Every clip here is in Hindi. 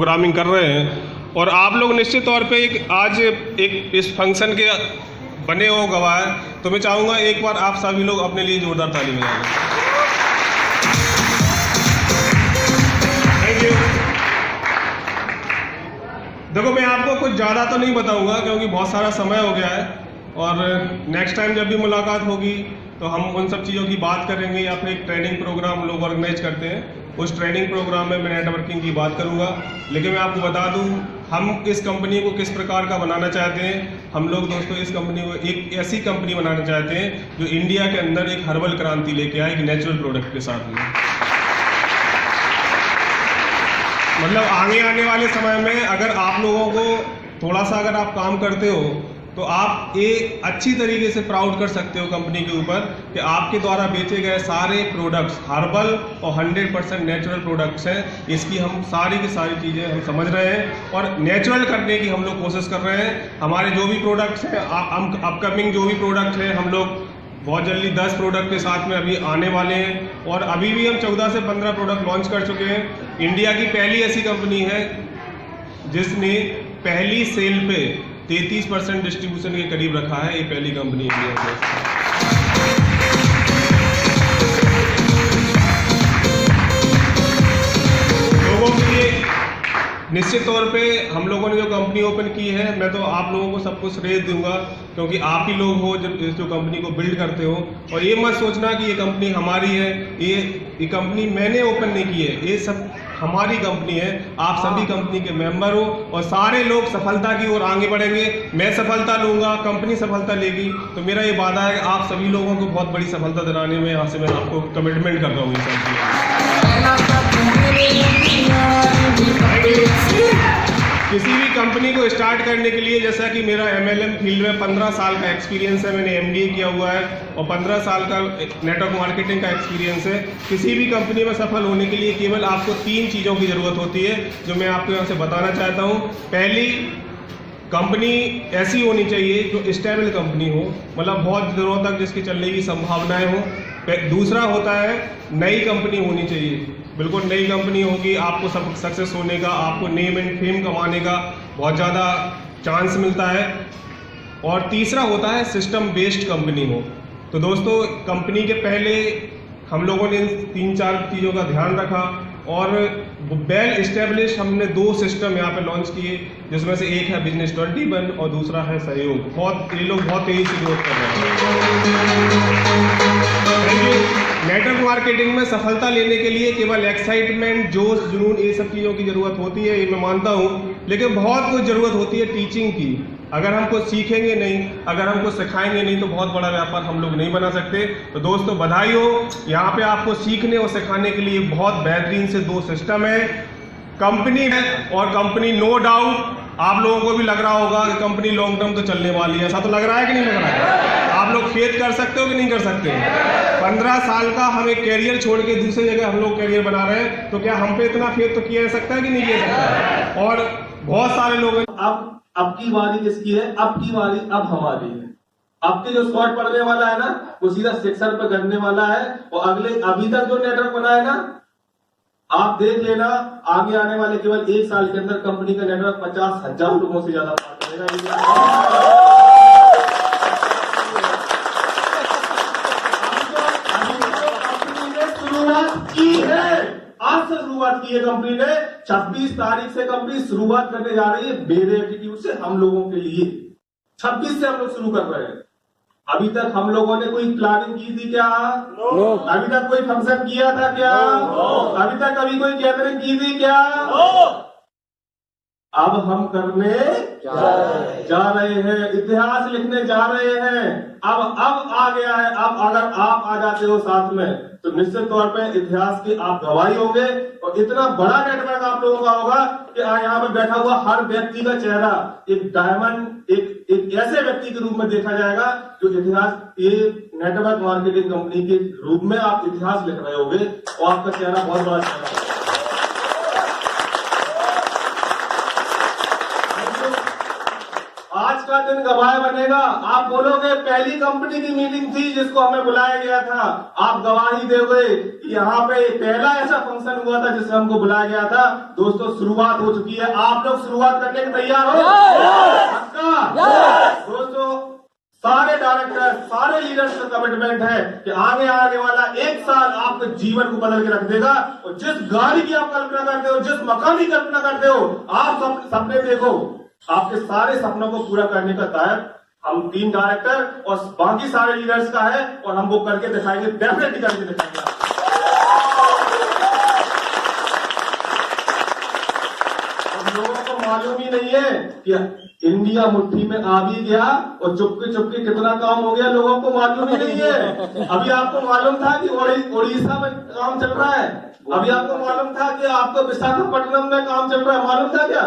प्रोग्रामिंग कर रहे हैं और आप लोग निश्चित तौर पे आज इस फंक्शन के बने हो गवाह, तो मैं चाहूँगा एक बार आप सभी लोग अपने लिए जोरदार ताली बजाएं। Thank you. देखो, मैं आपको कुछ ज़्यादा तो नहीं बताऊंगा क्योंकि बहुत सारा समय हो गया है और नेक्स्ट टाइम जब भी मुलाकात होगी तो हम उन सब चीज़ों की बात करेंगे, या फिर एक ट्रेनिंग प्रोग्राम लोग ऑर्गेनाइज करते हैं, उस ट्रेनिंग प्रोग्राम में मैं नेटवर्किंग की बात करूंगा। लेकिन मैं आपको बता दूं, हम इस कंपनी को किस प्रकार का बनाना चाहते हैं। हम लोग दोस्तों इस कंपनी को एक ऐसी कंपनी बनाना चाहते हैं जो इंडिया के अंदर एक हर्बल क्रांति लेके आए, एक नेचुरल प्रोडक्ट के साथ में। मतलब आगे आने वाले समय में अगर आप लोगों को थोड़ा सा अगर आप काम करते हो तो आप एक अच्छी तरीके से प्राउड कर सकते हो कंपनी के ऊपर कि आपके द्वारा बेचे गए सारे प्रोडक्ट्स हर्बल और 100% नेचुरल प्रोडक्ट्स हैं। इसकी हम सारी की सारी चीज़ें हम समझ रहे हैं और नेचुरल करने की हम लोग कोशिश कर रहे हैं। हमारे जो भी प्रोडक्ट्स हैं, अपकमिंग जो भी प्रोडक्ट हैं, हम लोग बहुत जल्दी 10 प्रोडक्ट के साथ में अभी आने वाले हैं और अभी भी हम 14 से 15 प्रोडक्ट लॉन्च कर चुके हैं। इंडिया की पहली ऐसी कंपनी है जिसने पहली सेल पे 33% डिस्ट्रीब्यूशन के करीब रखा है। ये पहली कंपनी इंडिया में। लोगों के लिए निश्चित तौर पे हम लोगों ने जो कंपनी ओपन की है, मैं तो आप लोगों को सब कुछ श्रेय दूंगा क्योंकि आप ही लोग हो जो कंपनी को बिल्ड करते हो। और ये मत सोचना कि ये कंपनी हमारी है, ये कंपनी मैंने ओपन नहीं की है, ये सब हमारी कंपनी है। आप सभी कंपनी के मेंबर हो और सारे लोग सफलता की ओर आगे बढ़ेंगे। मैं सफलता लूंगा, कंपनी सफलता लेगी, तो मेरा ये वादा है कि आप सभी लोगों को बहुत बड़ी सफलता दिलाने में यहाँ से मैं आपको कमिटमेंट कर रहा हूँ। किसी भी कंपनी को स्टार्ट करने के लिए, जैसा कि मेरा MLM फील्ड में 15 साल का एक्सपीरियंस है, मैंने MBA किया हुआ है और 15 साल का नेटवर्क मार्केटिंग का एक्सपीरियंस है। किसी भी कंपनी में सफल होने के लिए केवल आपको 3 चीज़ों की ज़रूरत होती है जो मैं आपको यहाँ से बताना चाहता हूँ। पहली, कंपनी ऐसी होनी चाहिए जो स्टेबल कंपनी हो, मतलब बहुत दिनों तक जिसकी चलने की संभावनाएं हो। दूसरा होता है नई कंपनी होनी चाहिए, बिल्कुल नई कंपनी होगी, आपको सब सक्सेस होने का, आपको नेम एंड फेम कमाने का बहुत ज़्यादा चांस मिलता है। और तीसरा होता है सिस्टम बेस्ड कंपनी हो। तो दोस्तों, कंपनी के पहले हम लोगों ने 3-4 चीज़ों का ध्यान रखा और वेल एस्टेब्लिश हमने 2 सिस्टम यहाँ पे लॉन्च किए, जिसमें से एक है बिजनेस 21 और दूसरा है सहयोग। ये लोग बहुत तेजी से ग्रोथ कर रहे हैं। नेटवर्क मार्केटिंग में सफलता लेने के लिए केवल एक्साइटमेंट, जोश, जुनून, ये सब चीज़ों की ज़रूरत होती है, ये मैं मानता हूँ, लेकिन बहुत कुछ ज़रूरत होती है टीचिंग की। अगर हमको सीखेंगे नहीं, अगर हमको सिखाएंगे नहीं, तो बहुत बड़ा व्यापार हम लोग नहीं बना सकते। तो दोस्तों बधाई हो, यहाँ पे आपको सीखने और सिखाने के लिए बहुत बेहतरीन से 2 सिस्टम है, कंपनी है और कंपनी नो डाउट आप लोगों को भी लग रहा होगा कि कंपनी लॉन्ग टर्म तो चलने वाली है। ऐसा तो लग रहा है कि नहीं लग रहा है? आप लोग फेथ कर सकते हो कि नहीं कर सकते? 15 साल का हम एक कैरियर छोड़ के दूसरी जगह हम लोग कैरियर बना रहे हैं, तो क्या हम पे इतना फेथ तो किया जा सकता है कि नहीं किया सकता? और बहुत सारे लोग अब की बारी किसकी है? अब की बारी अब हमारी है। अब के जो शॉट पड़ने वाला है ना, वो सीधा सिक्सर पे करने वाला है। और अभी तक जो नेटवर्क बना है ना, आप देख लेना, आगे आने वाले केवल 1 साल के अंदर कंपनी का नेटवर्क 50,000 लोगों से ज्यादा पार करेगा। शुरुआत की है, आज से शुरुआत की है कंपनी ने। 26 तारीख से कंपनी शुरुआत करने जा रही है मेरे एटीट्यूड से, हम लोगों के लिए 26 से हम लोग शुरू कर रहे हैं। अभी तक हम लोगों ने कोई प्लानिंग की थी क्या? नो। अभी तक कोई फंक्शन किया था क्या? नो। अभी तक कभी कोई गैदरिंग की थी क्या? नो। अब हम करने जा रहे हैं, इतिहास लिखने जा रहे हैं। अब आ गया है। अब अगर आप आ जाते हो साथ में, तो निश्चित तौर पे इतिहास की आप गवाही होंगे और इतना बड़ा नेटवर्क आप लोगों का होगा कि यहाँ पर बैठा हुआ हर व्यक्ति का चेहरा एक डायमंड, एक ऐसे व्यक्ति के रूप में देखा जाएगा जो इतिहास, ये नेटवर्क मार्केटिंग कंपनी के रूप में आप इतिहास लिख रहे होंगे और आपका चेहरा बहुत बड़ा चेहरा होगा। आज का दिन गवाह बनेगा। आप बोलोगे पहली कंपनी की मीटिंग थी जिसको हमें बुलाया गया था, आप गवाही दोगे कि यहाँ पे पहला ऐसा फंक्शन हुआ था जिसमें हमको बुलाया गया था। दोस्तों शुरुआत हो चुकी है, आप लोग शुरुआत करने के तैयार हो? पक्का? दोस्तों सारे डायरेक्टर, सारे लीडर्स का कमिटमेंट है कि आगे आने वाला 1 साल आपके जीवन को बदल के रख देगा। और जिस गाड़ी की आप कल्पना करते हो, जिस मकान की कल्पना करते हो, आप सपने देखो, आपके सारे सपनों को पूरा करने का दायित्व हम 3 डायरेक्टर और बाकी सारे लीडर्स का है, और हम वो करके दिखाएंगे, डेफिनेटली करके दिखाएंगे। अब लोगों को मालूम ही नहीं है कि इंडिया मुट्ठी में आ भी गया और चुपके चुपके कितना काम हो गया, लोगों को मालूम ही नहीं है। अभी आपको मालूम था कि उड़ीसा में काम चल रहा है, अभी आपको मालूम था कि आपको विशाखापट्टनम में काम चल रहा है, मालूम था क्या?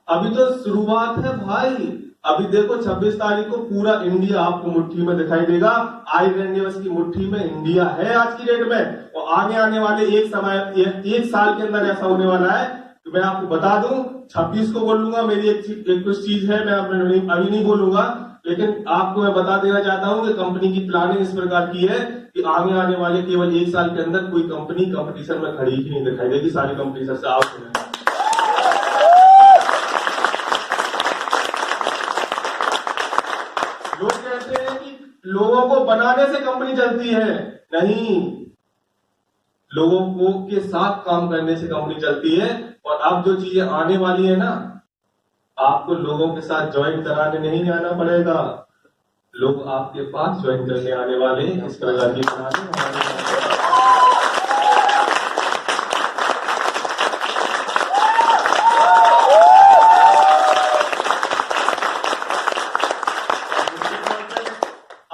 अभी तो शुरुआत है भाई। अभी देखो 26 तारीख को पूरा इंडिया आपको मुट्ठी में दिखाई देगा। आईवेंडियस की मुट्ठी में इंडिया है आज की डेट में, और आगे आने वाले एक साल के अंदर ऐसा होने वाला है कि मैं आपको बता दूं, 26 को बोलूंगा, मेरी एक कुछ चीज है, मैं अभी नहीं बोलूंगा, लेकिन आपको मैं बता देना चाहता हूं कि कंपनी की प्लानिंग इस प्रकार की है कि आगे आने वाले केवल 1 साल के अंदर कोई कंपनी कंपटीशन में खड़ी ही नहीं दिखाई देगी, सारी कंपटीशन से आउट हो जाएगी। लोग कहते हैं कि लोगों को बनाने से कंपनी चलती है, नहीं, लोगों को के साथ काम करने से कंपनी चलती है। और अब जो चीजें आने वाली है ना, आपको लोगों के साथ ज्वाइन कराने नहीं आना पड़ेगा, लोग आपके पास ज्वाइन करने आने वाले हैं। इस प्रकार की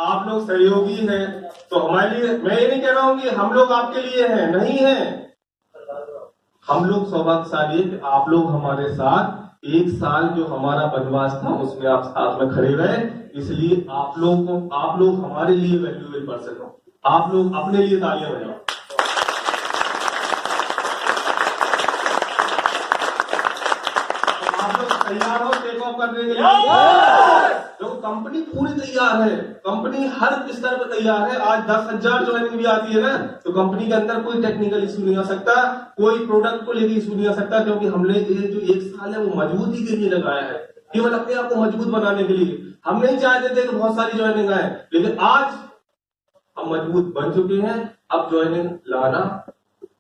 आप लोग सहयोगी हैं, तो हमारे लिए, मैं ये नहीं कह रहा हूं कि हम लोग आपके लिए हैं, नहीं है। हम लोग सौभाग्यशाली है कि आप लोग हमारे साथ 1 साल जो हमारा वनवास था उसमें आप साथ में खड़े रहे, इसलिए आप लोग हमारे लिए वैल्यूएबल पर्सन हो। आप लोग अपने लिए तालियां बजाओ। आप लोग तैयार हो टेक ऑफ करने के लिए? जो कंपनी पूरी तैयार है, कंपनी हर स्तर पर तैयार है। आज 10,000 ज्वाइनिंग भी आती है ना, तो कंपनी के अंदर कोई टेक्निकल इशू नहीं आ सकता, कोई प्रोडक्ट को लेकर इशू नहीं आ सकता, क्योंकि हमने ये जो 1 साल है वो मजबूती के लिए लगाया है, केवल अपने आप को मजबूत बनाने के लिए। हम नहीं चाहते थे कि बहुत सारी ज्वाइनिंग आए, लेकिन आज हम मजबूत बन चुके हैं। अब ज्वाइनिंग लाना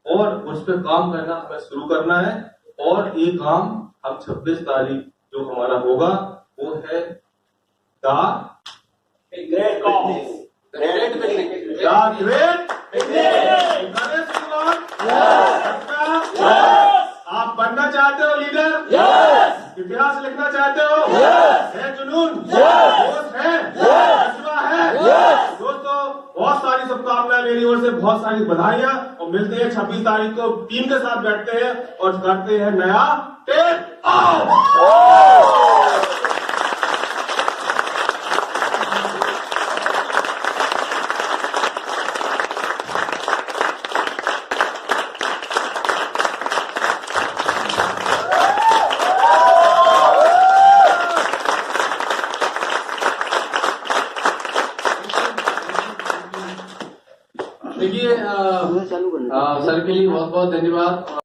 और उस पर काम करना हमें शुरू करना है, और ये काम अब 26 तारीख जो हमारा होगा वो है The Great Cause, The Great Picnic, आप बनना चाहते हो लीडर? इतिहास लिखना चाहते हो? है जुनून? जोश है? जज्बा है? दोस्तों बहुत सारी शुभकामनाएं मेरी ओर से, बहुत सारी बधाइयां, और मिलते हैं 26 तारीख को, टीम के साथ बैठते हैं और करते हैं नया टेक ऑफ। देखिए सर के लिए बहुत बहुत धन्यवाद।